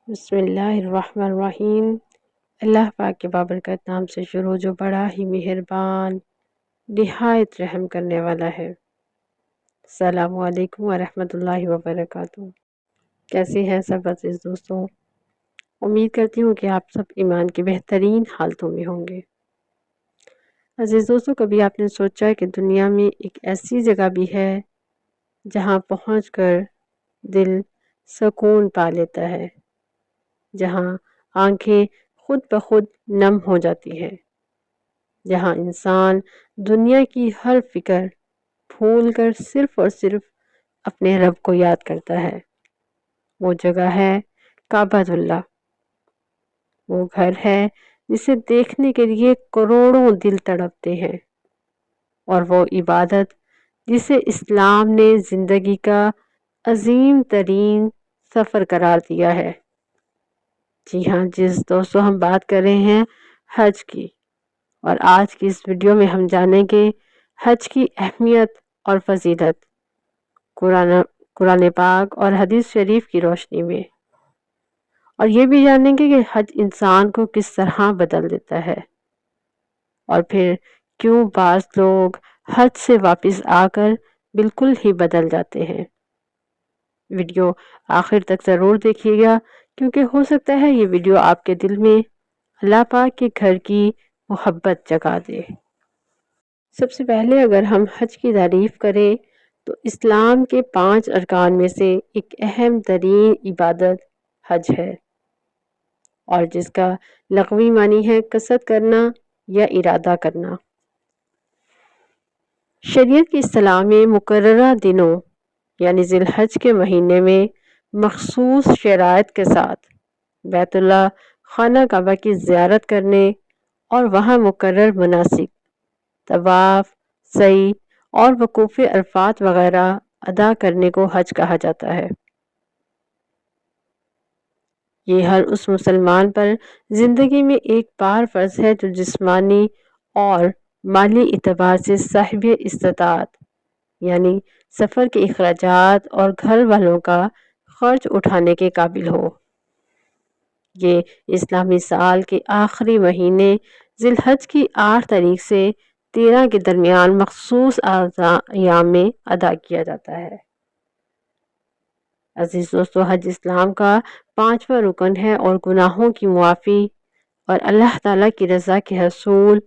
بسم اللہ الرحمن الرحیم۔ اللہ پاک کے بابرکت نام سے شروع جو بڑا ہی مہربان نہایت رحم کرنے والا ہے۔ السلام علیکم ورحمۃ اللہ وبرکاتہ۔ کیسے ہیں سب عزیز دوستوں؟ امید کرتی ہوں کہ آپ سب ایمان کی بہترین حالتوں میں ہوں گے۔ عزیز دوستوں، کبھی آپ نے سوچا کہ دنیا میں ایک ایسی جگہ بھی ہے جہاں پہنچ کر دل سکون پا لیتا ہے، جہاں آنکھیں خود بخود نم ہو جاتی ہیں، جہاں انسان دنیا کی ہر فکر بھول کر صرف اور صرف اپنے رب کو یاد کرتا ہے؟ وہ جگہ ہے کعبۃ اللہ۔ وہ گھر ہے جسے دیکھنے کے لیے کروڑوں دل تڑپتے ہیں، اور وہ عبادت جسے اسلام نے زندگی کا عظیم ترین سفر قرار دیا ہے۔ جی ہاں جس دوستوں، ہم بات کر رہے ہیں حج کی، اور آج کی اس ویڈیو میں ہم جانیں گے حج کی اہمیت اور فضیلت قرآن پاک اور حدیث شریف کی روشنی میں، اور یہ بھی جانیں گے کہ حج انسان کو کس طرح بدل دیتا ہے، اور پھر کیوں بعض لوگ حج سے واپس آ کر بالکل ہی بدل جاتے ہیں۔ ویڈیو آخر تک ضرور دیکھیے گا، کیونکہ ہو سکتا ہے یہ ویڈیو آپ کے دل میں اللہ پاک کے گھر کی محبت جگا دے۔ سب سے پہلے اگر ہم حج کی تعریف کریں تو اسلام کے 5 ارکان میں سے ایک اہم ترین عبادت حج ہے، اور جس کا لغوی معنی ہے قصد کرنا یا ارادہ کرنا۔ شریعت کی اصطلاح میں مقررہ دنوں یعنی ذی الحج کے مہینے میں مخصوص شرائط کے ساتھ بیت اللہ خانہ کعبہ کی زیارت کرنے اور وہاں مقرر مناسک طواف، سعی اور وقوف عرفات وغیرہ ادا کرنے کو حج کہا جاتا ہے۔ یہ ہر اس مسلمان پر زندگی میں ایک بار فرض ہے جو جسمانی اور مالی اعتبار سے صاحب استطاعت، یعنی سفر کے اخراجات اور گھر والوں کا خرچ اٹھانے کے قابل ہو۔ یہ اسلامی سال کے آخری مہینے ذی الحج کی 8 تاریخ سے 13 کے درمیان مخصوص ایام میں ادا کیا جاتا ہے۔ عزیز دوستو، حج اسلام کا 5واں رکن ہے اور گناہوں کی معافی اور اللہ تعالیٰ کی رضا کے حصول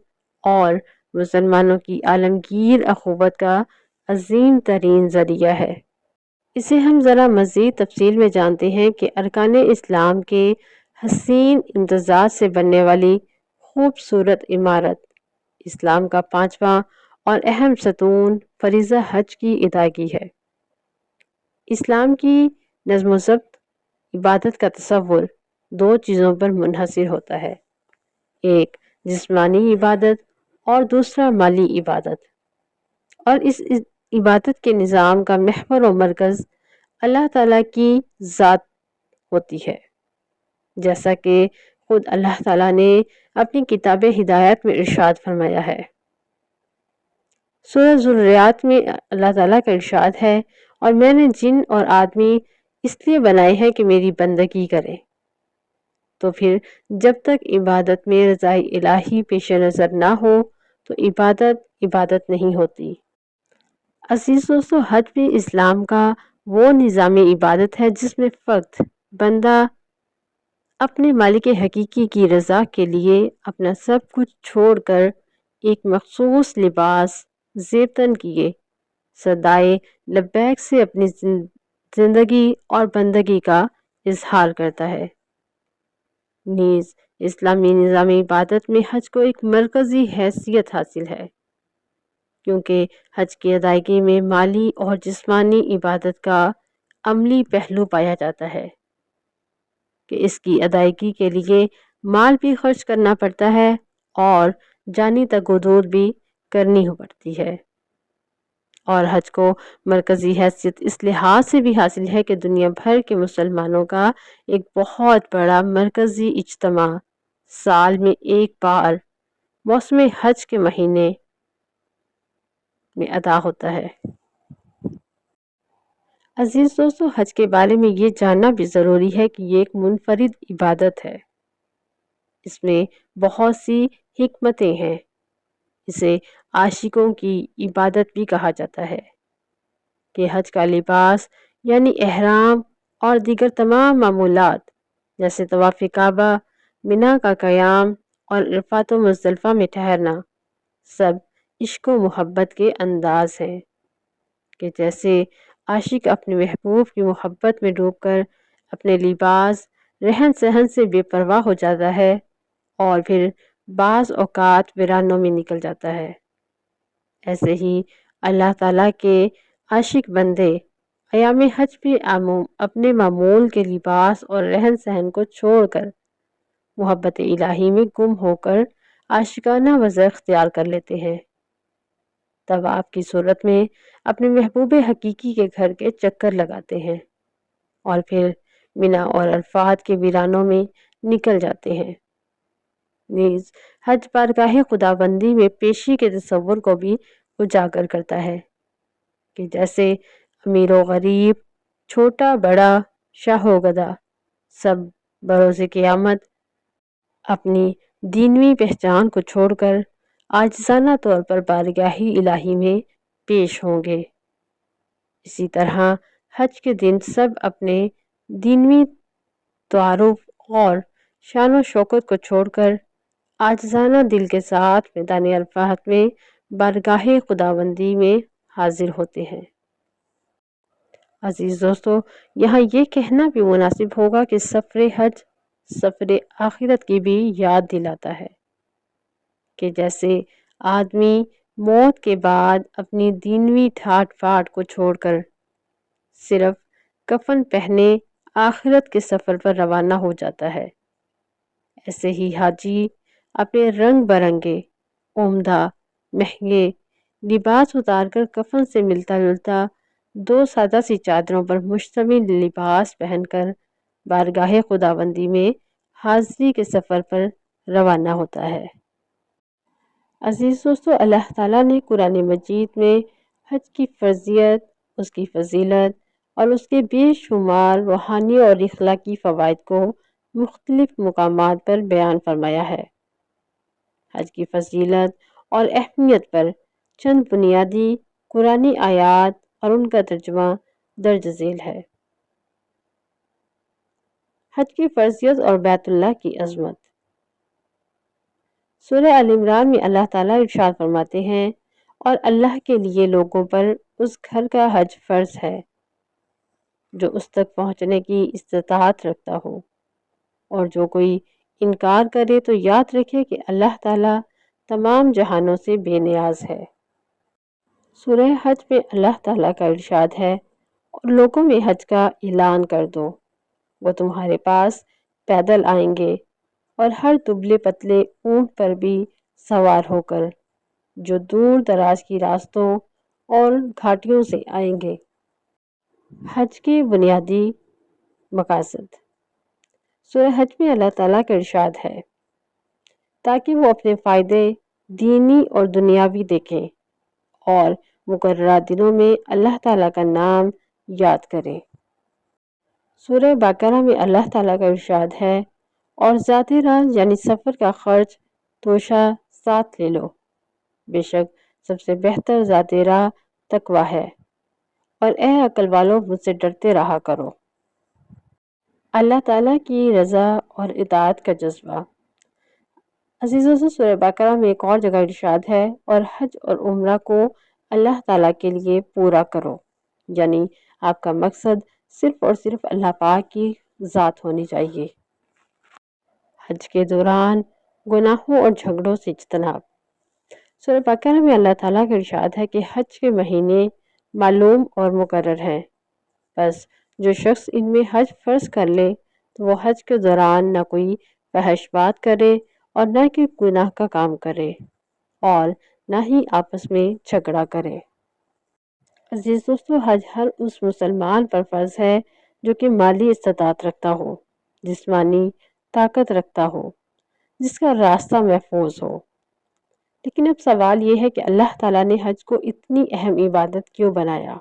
اور مسلمانوں کی عالمگیر اخوت کا عظیم ترین ذریعہ ہے۔ اسے ہم ذرا مزید تفصیل میں جانتے ہیں کہ ارکان اسلام کے حسین امتزاج سے بننے والی خوبصورت عمارت اسلام کا 5واں اور اہم ستون فریضہ حج کی ادائیگی ہے۔ اسلام کی نظم و ضبط عبادت کا تصور 2 چیزوں پر منحصر ہوتا ہے، ایک جسمانی عبادت اور دوسرا مالی عبادت، اور اس عبادت کے نظام کا محور و مرکز اللہ تعالیٰ کی ذات ہوتی ہے، جیسا کہ خود اللہ تعالیٰ نے اپنی کتاب ہدایت میں ارشاد فرمایا ہے۔ سورہ ذریات میں اللہ تعالیٰ کا ارشاد ہے، اور میں نے جن اور آدمی اس لیے بنائے ہیں کہ میری بندگی کریں۔ تو پھر جب تک عبادت میں رضائے الہی پیش نظر نہ ہو تو عبادت نہیں ہوتی۔ عزیز دوستو، حج بھی اسلام کا وہ نظام عبادت ہے جس میں فقط بندہ اپنے مالک حقیقی کی رضا کے لیے اپنا سب کچھ چھوڑ کر ایک مخصوص لباس زیب تن کیے صدائے لبیک سے اپنی زندگی اور بندگی کا اظہار کرتا ہے۔ نیز اسلامی نظام عبادت میں حج کو ایک مرکزی حیثیت حاصل ہے، کیونکہ حج کی ادائیگی میں مالی اور جسمانی عبادت کا عملی پہلو پایا جاتا ہے کہ اس کی ادائیگی کے لیے مال بھی خرچ کرنا پڑتا ہے اور جانی تگودود بھی کرنی پڑتی ہے۔ اور حج کو مرکزی حیثیت اس لحاظ سے بھی حاصل ہے کہ دنیا بھر کے مسلمانوں کا ایک بہت بڑا مرکزی اجتماع سال میں ایک بار موسم حج کے مہینے میں ادا ہوتا ہے۔ عزیز دوستو، حج کے بارے میں یہ جاننا بھی ضروری ہے کہ یہ ایک منفرد عبادت ہے۔ اس میں بہت سی حکمتیں ہیں۔ اسے عاشقوں کی عبادت بھی کہا جاتا ہے کہ حج کا لباس یعنی احرام اور دیگر تمام معمولات جیسے طواف کعبہ، منا کا قیام اور عرفات و مزدلفہ میں ٹھہرنا سب عشق و محبت کے انداز ہیں کہ جیسے عاشق اپنے محبوب کی محبت میں ڈوب کر اپنے لباس رہن سہن سے بے پرواہ ہو جاتا ہے اور پھر بعض اوقات ویرانوں میں نکل جاتا ہے، ایسے ہی اللہ تعالیٰ کے عاشق بندے ایام حج پہ اپنے معمول کے لباس اور رہن سہن کو چھوڑ کر محبت الہی میں گم ہو کر عاشقانہ وضع اختیار کر لیتے ہیں۔ تب آپ کی صورت میں اپنے محبوب حقیقی کے گھر کے چکر لگاتے ہیں اور پھر منا اور عرفات کے ویرانوں میں نکل جاتے ہیں۔ نیز حج بارگاہ خداوندی میں پیشی کے تصور کو بھی اجاگر کرتا ہے کہ جیسے امیر و غریب، چھوٹا بڑا، شاہ و گدا سب بروز قیامت اپنی دینوی پہچان کو چھوڑ کر عاجزانہ طور پر بارگاہ الہی میں پیش ہوں گے۔ اسی طرح حج کے دن سب اپنے دینوی تعارف اور شان و شوکت کو چھوڑ کر عاجزانہ دل کے ساتھ میدان عرفات میں بارگاہ خداوندی میں حاضر ہوتے ہیں۔ عزیز دوستو، یہاں یہ کہنا بھی مناسب ہوگا کہ سفر حج سفر آخرت کی بھی یاد دلاتا ہے کہ جیسے آدمی موت کے بعد اپنی دینوی ٹھاٹ پھاٹ کو چھوڑ کر صرف کفن پہنے آخرت کے سفر پر روانہ ہو جاتا ہے، ایسے ہی حاجی اپنے رنگ برنگے، عمدہ، مہنگے لباس اتار کر کفن سے ملتا جلتا دو سادہ سی چادروں پر مشتمل لباس پہن کر بارگاہ خداوندی میں حاضری کے سفر پر روانہ ہوتا ہے۔ عزیز دوستو، اللہ تعالیٰ نے قرآن مجید میں حج کی فرضیت، اس کی فضیلت اور اس کے بے شمار روحانی اور اخلاقی فوائد کو مختلف مقامات پر بیان فرمایا ہے۔ حج کی فضیلت اور اہمیت پر چند بنیادی قرآنی آیات اور ان کا ترجمہ درج ذیل ہے۔ حج کی فرضیت اور بیت اللہ کی عظمت۔ سورہ آل عمران میں اللہ تعالیٰ ارشاد فرماتے ہیں، اور اللہ کے لیے لوگوں پر اس گھر کا حج فرض ہے جو اس تک پہنچنے کی استطاعت رکھتا ہو، اور جو کوئی انکار کرے تو یاد رکھے کہ اللہ تعالیٰ تمام جہانوں سے بے نیاز ہے۔ سورہ حج میں اللہ تعالیٰ کا ارشاد ہے، اور لوگوں میں حج کا اعلان کر دو، وہ تمہارے پاس پیدل آئیں گے اور ہر دبلے پتلے اونٹ پر بھی سوار ہو کر جو دور دراز کی راستوں اور گھاٹیوں سے آئیں گے۔ حج کے بنیادی مقاصد۔ سورہ حج میں اللہ تعالیٰ کا ارشاد ہے تاکہ وہ اپنے فائدے دینی اور دنیاوی دیکھیں اور مقررہ دنوں میں اللہ تعالیٰ کا نام یاد کریں۔ سورہ بقرہ میں اللہ تعالیٰ کا ارشاد ہے، اور ذات راہ یعنی سفر کا خرچ توشہ ساتھ لے لو، بے شک سب سے بہتر ذات راہ تقوی ہے، اور اے عقل والو مجھ سے ڈرتے رہا کرو۔ اللہ تعالیٰ کی رضا اور اطاعت کا جذبہ۔ عزیزوں سے سورہ بقرہ میں ایک اور جگہ ارشاد ہے، اور حج اور عمرہ کو اللہ تعالیٰ کے لیے پورا کرو، یعنی آپ کا مقصد صرف اور صرف اللہ پاک کی ذات ہونی چاہیے۔ حج کے دوران گناہوں اور جھگڑوں سے اجتناب۔ سورہ بقرہ میں اللہ تعالیٰ کا ارشاد ہے کہ حج کے مہینے معلوم اور مقرر ہیں، بس جو شخص ان میں حج فرض کر لے تو وہ حج کے دوران نہ کوئی فحش بات کرے اور نہ کہ گناہ کا کام کرے اور نہ ہی آپس میں جھگڑا کرے۔ عزیز دوستو، حج ہر اس مسلمان پر فرض ہے جو کہ مالی استطاعت رکھتا ہو، جسمانی طاقت رکھتا ہو، جس کا راستہ محفوظ ہو۔ لیکن اب سوال یہ ہے کہ اللہ تعالیٰ نے حج کو اتنی اہم عبادت کیوں بنایا؟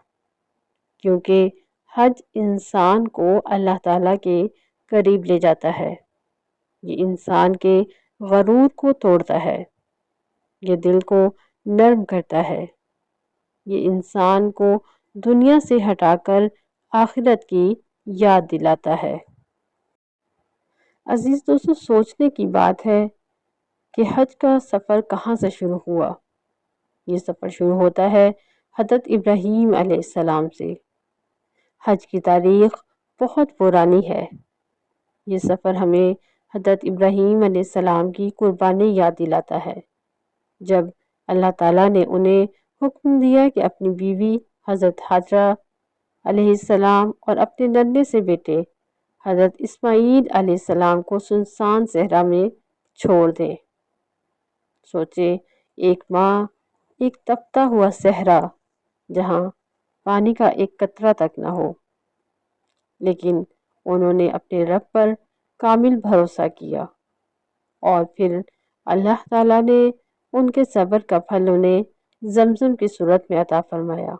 کیونکہ حج انسان کو اللہ تعالیٰ کے قریب لے جاتا ہے، یہ انسان کے غرور کو توڑتا ہے، یہ دل کو نرم کرتا ہے، یہ انسان کو دنیا سے ہٹا کر آخرت کی یاد دلاتا ہے۔ عزیز دوستو، سوچنے کی بات ہے کہ حج کا سفر کہاں سے شروع ہوا۔ یہ سفر شروع ہوتا ہے حضرت ابراہیم علیہ السلام سے۔ حج کی تاریخ بہت پرانی ہے۔ یہ سفر ہمیں حضرت ابراہیم علیہ السلام کی قربانی یاد دلاتا ہے، جب اللہ تعالیٰ نے انہیں حکم دیا کہ اپنی بیوی حضرت حاجرہ علیہ السلام اور اپنے ننھے سے بیٹے حضرت اسماعیل علیہ السلام کو سنسان صحرا میں چھوڑ دیں۔ سوچے، ایک ماں، ایک تپتا ہوا صحرا جہاں پانی کا ایک قطرہ تک نہ ہو، لیکن انہوں نے اپنے رب پر کامل بھروسہ کیا، اور پھر اللہ تعالیٰ نے ان کے صبر کا پھل انہیں زمزم کی صورت میں عطا فرمایا۔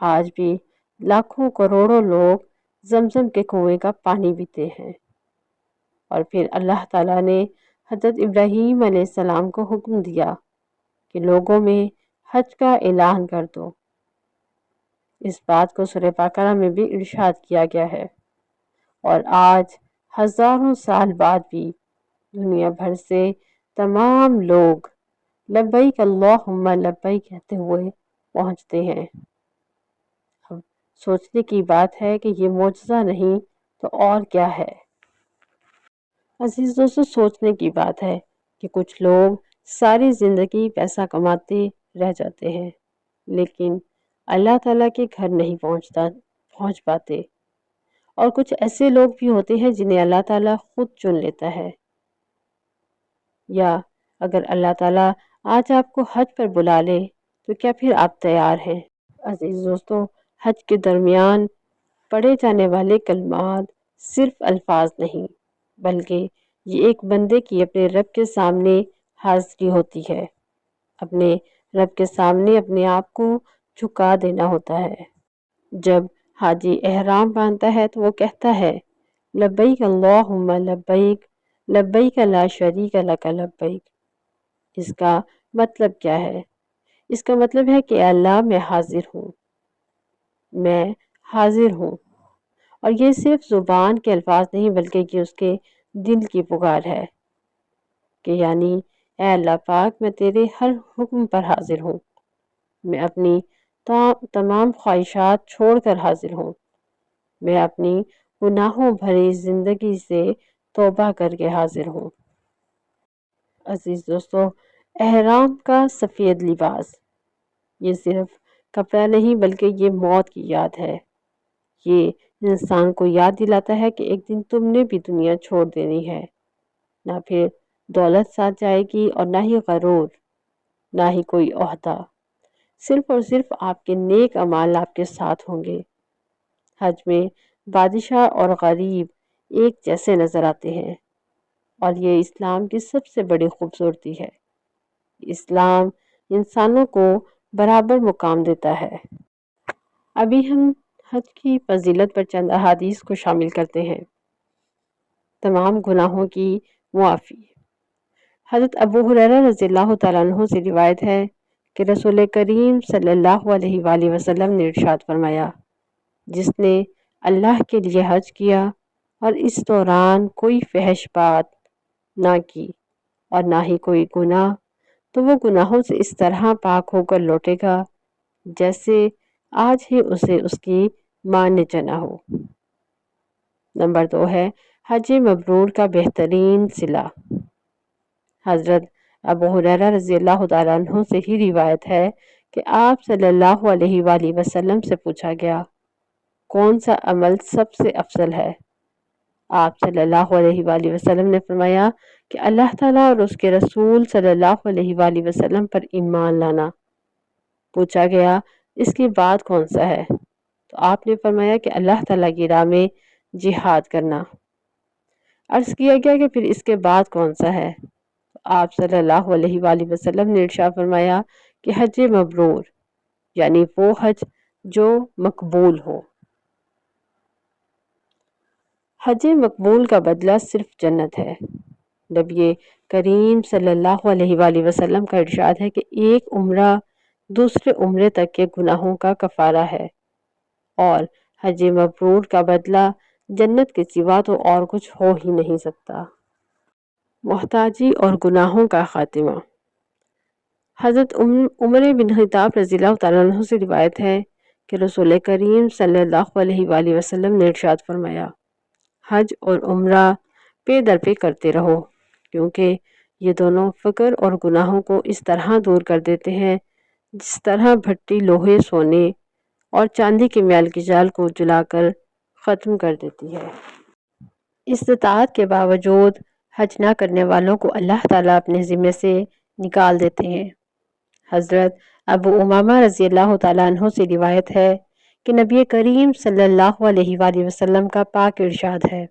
آج بھی لاکھوں کروڑوں لوگ زمزم کے کنویں کا پانی پیتے ہیں۔ اور پھر اللہ تعالیٰ نے حضرت ابراہیم علیہ السلام کو حکم دیا کہ لوگوں میں حج کا اعلان کر دو۔ اس بات کو سورہ بقرہ میں بھی ارشاد کیا گیا ہے، اور آج ہزاروں سال بعد بھی دنیا بھر سے تمام لوگ لبیک اللہم لبیک کہتے ہوئے پہنچتے ہیں۔ اب سوچنے کی بات ہے کہ یہ معجزہ نہیں تو اور کیا ہے۔ عزیز دوستو، سوچنے کی بات ہے کہ کچھ لوگ ساری زندگی پیسہ کماتے رہ جاتے ہیں، لیکن اللہ تعالیٰ کے گھر نہیں پہنچ پاتے، اور کچھ ایسے لوگ بھی ہوتے ہیں جنہیں اللہ تعالیٰ خود چن لیتا ہے۔ یا اگر اللہ تعالیٰ آج آپ کو حج پر بلا لے تو کیا پھر آپ تیار ہیں؟ عزیز دوستو، حج کے درمیان پڑھے جانے والے کلمات صرف الفاظ نہیں، بلکہ یہ ایک بندے کی اپنے رب کے سامنے حاضری ہوتی ہے۔ اپنے رب کے سامنے اپنے آپ کو جھکا دینا ہوتا ہے۔ جب حاجی احرام باندھتا ہے تو وہ کہتا ہے، لبیک اللہم لبیک لبیک لا شریک لک لبیک۔ اس کا مطلب کیا ہے؟ اس کا مطلب ہے کہ اللہ، میں حاضر ہوں، میں حاضر ہوں۔ اور یہ صرف زبان کے الفاظ نہیں، بلکہ یہ اس کے دل کی پکار ہے کہ یعنی اے اللہ پاک، میں تیرے ہر حکم پر حاضر ہوں، میں اپنی تمام خواہشات چھوڑ کر حاضر ہوں، میں اپنی گناہوں بھری زندگی سے توبہ کر کے حاضر ہوں۔ عزیز دوستو، احرام کا سفید لباس یہ صرف کپڑا نہیں، بلکہ یہ موت کی یاد ہے۔ یہ انسان کو یاد دلاتا ہے کہ ایک دن تم نے بھی دنیا چھوڑ دینی ہے۔ نہ پھر دولت ساتھ جائے گی، اور نہ ہی غرور، نہ ہی کوئی عہدہ، صرف اور صرف آپ کے نیک اعمال آپ کے ساتھ ہوں گے۔ حج میں بادشاہ اور غریب ایک جیسے نظر آتے ہیں، اور یہ اسلام کی سب سے بڑی خوبصورتی ہے۔ اسلام انسانوں کو برابر مقام دیتا ہے۔ ابھی ہم حج کی فضیلت پر چند احادیث کو شامل کرتے ہیں۔ تمام گناہوں کی معافی۔ حضرت ابو ہریرہ رضی اللہ تعالیٰ عنہ سے روایت ہے کہ رسول کریم صلی اللہ علیہ وآلہ وسلم نے ارشاد فرمایا، جس نے اللہ کے لیے حج کیا اور اس دوران کوئی فحش بات نہ کی اور نہ ہی کوئی گناہ، تو وہ گناہوں سے اس طرح پاک ہو کر لوٹے گا جیسے آج ہی اسے اس کی ماں نے چنا ہو۔ نمبر 2 ہے حج مبرور کا بہترین صلہ۔ حضرت ابو ہریرہ رضی اللہ تعالیٰ عنہ سے ہی روایت ہے کہ آپ صلی اللہ علیہ وآلہ وسلم سے پوچھا گیا، کون سا عمل سب سے افضل ہے؟ آپ صلی اللہ علیہ وآلہ وسلم نے فرمایا کہ اللہ تعالیٰ اور اس کے رسول صلی اللہ علیہ وآلہ وسلم پر ایمان لانا۔ پوچھا گیا، اس کے بعد کون سا ہے؟ تو آپ نے فرمایا کہ اللہ تعالیٰ کی راہ میں جہاد کرنا۔ عرض کیا گیا کہ پھر اس کے بعد کون سا ہے؟ تو آپ صلی اللہ علیہ وآلہ وسلم نے ارشاد فرمایا کہ حج مبرور، یعنی وہ حج جو مقبول ہو۔ حج مقبول کا بدلہ صرف جنت ہے۔ نبی کریم صلی اللہ علیہ وآلہ وسلم کا ارشاد ہے کہ ایک عمرہ دوسرے عمرے تک کے گناہوں کا کفارہ ہے، اور حج مبرور کا بدلہ جنت کے سوا تو اور کچھ ہو ہی نہیں سکتا۔ محتاجی اور گناہوں کا خاتمہ۔ حضرت عمر بن خطاب رضی اللہ تعالیٰ عنہ سے روایت ہے کہ رسول کریم صلی اللہ علیہ وآلہ وسلم نے ارشاد فرمایا، حج اور عمرہ پے در پے کرتے رہو، کیونکہ یہ دونوں فقر اور گناہوں کو اس طرح دور کر دیتے ہیں جس طرح بھٹی لوہے، سونے اور چاندی کے میال کی جال کو جلا کر ختم کر دیتی ہے۔ استطاعت کے باوجود حج نہ کرنے والوں کو اللہ تعالیٰ اپنے ذمے سے نکال دیتے ہیں۔ حضرت ابو امامہ رضی اللہ تعالیٰ عنہ سے روایت ہے کہ نبی کریم صلی اللہ علیہ وآلہ وسلم کا پاک ارشاد ہے،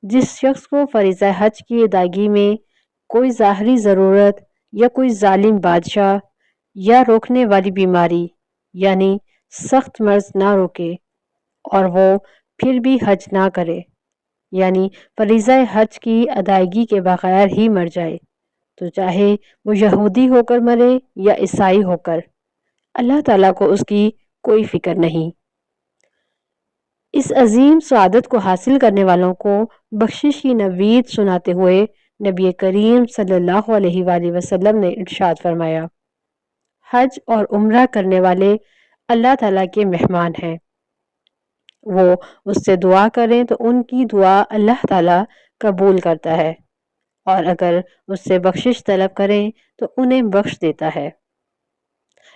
جس شخص کو فریضہ حج کی ادائیگی میں کوئی ظاہری ضرورت یا کوئی ظالم بادشاہ یا روکنے والی بیماری یعنی سخت مرض نہ روکے اور وہ پھر بھی حج نہ کرے، یعنی فریضہ حج کی ادائیگی کے بغیر ہی مر جائے، تو چاہے وہ یہودی ہو کر مرے یا عیسائی ہو کر، اللہ تعالیٰ کو اس کی کوئی فکر نہیں۔ اس عظیم سعادت کو حاصل کرنے والوں کو بخشش کی نوید سناتے ہوئے نبی کریم صلی اللہ علیہ وآلہ وسلم نے ارشاد فرمایا، حج اور عمرہ کرنے والے اللہ تعالیٰ کے مہمان ہیں، وہ اس سے دعا کریں تو ان کی دعا اللہ تعالیٰ قبول کرتا ہے، اور اگر اس سے بخشش طلب کریں تو انہیں بخش دیتا ہے۔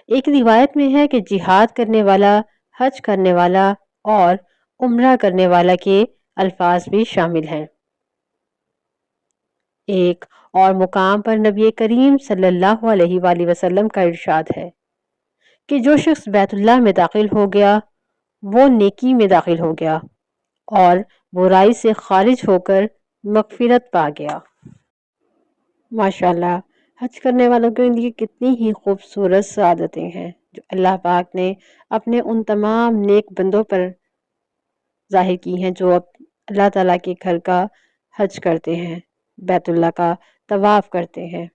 ایک روایت میں ہے کہ جہاد کرنے والا، حج کرنے والا اور عمرہ کرنے والا کے الفاظ بھی شامل ہیں۔ ایک اور مقام پر نبی کریم صلی اللہ علیہ وآلہ وسلم کا ارشاد ہے کہ جو شخص بیت اللہ میں داخل ہو گیا وہ نیکی میں داخل ہو گیا اور برائی سے خارج ہو کر مغفرت پا گیا۔ ماشاءاللہ، حج کرنے والوں کے لیے کتنی ہی خوبصورت سعادتیں ہیں جو اللہ پاک نے اپنے ان تمام نیک بندوں پر ظاہر کی ہیں جو اللہ تعالیٰ کے گھر کا حج کرتے ہیں، بیت اللہ کا طواف کرتے ہیں۔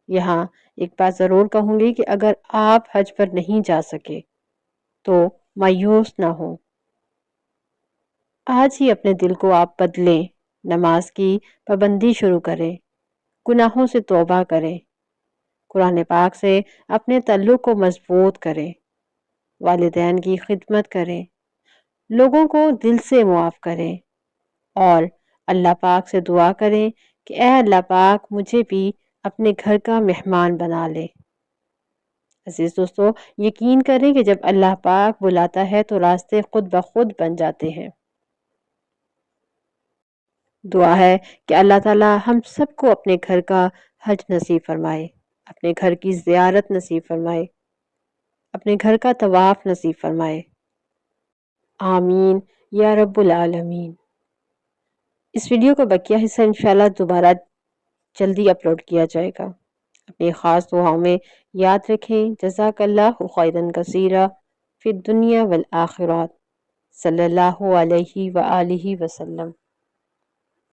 یہاں ایک بات ضرور کہوں گی کہ اگر آپ حج پر نہیں جا سکے تو مایوس نہ ہوں، آج ہی اپنے دل کو آپ بدلیں، نماز کی پابندی شروع کریں، گناہوں سے توبہ کریں، قرآن پاک سے اپنے تعلق کو مضبوط کریں، والدین کی خدمت کریں، لوگوں کو دل سے معاف کریں اور اللہ پاک سے دعا کریں کہ اے اللہ پاک مجھے بھی اپنے گھر کا مہمان بنا لے۔ عزیز دوستو، یقین کریں کہ جب اللہ پاک بلاتا ہے تو راستے خود بخود بن جاتے ہیں۔ دعا ہے کہ اللہ تعالیٰ ہم سب کو اپنے گھر کا حج نصیب فرمائے، اپنے گھر کی زیارت نصیب فرمائے، اپنے گھر کا طواف نصیب فرمائے، آمین یا رب العالمین۔ اس ویڈیو کا بقیہ حصہ انشاءاللہ دوبارہ جلدی اپلوڈ کیا جائے گا۔ اپنی خاص دعاؤں میں یاد رکھیں، جزاک اللہ خیرا کثیرا فی الدنیا والآخرہ، صلی اللہ علیہ وآلہ وسلم۔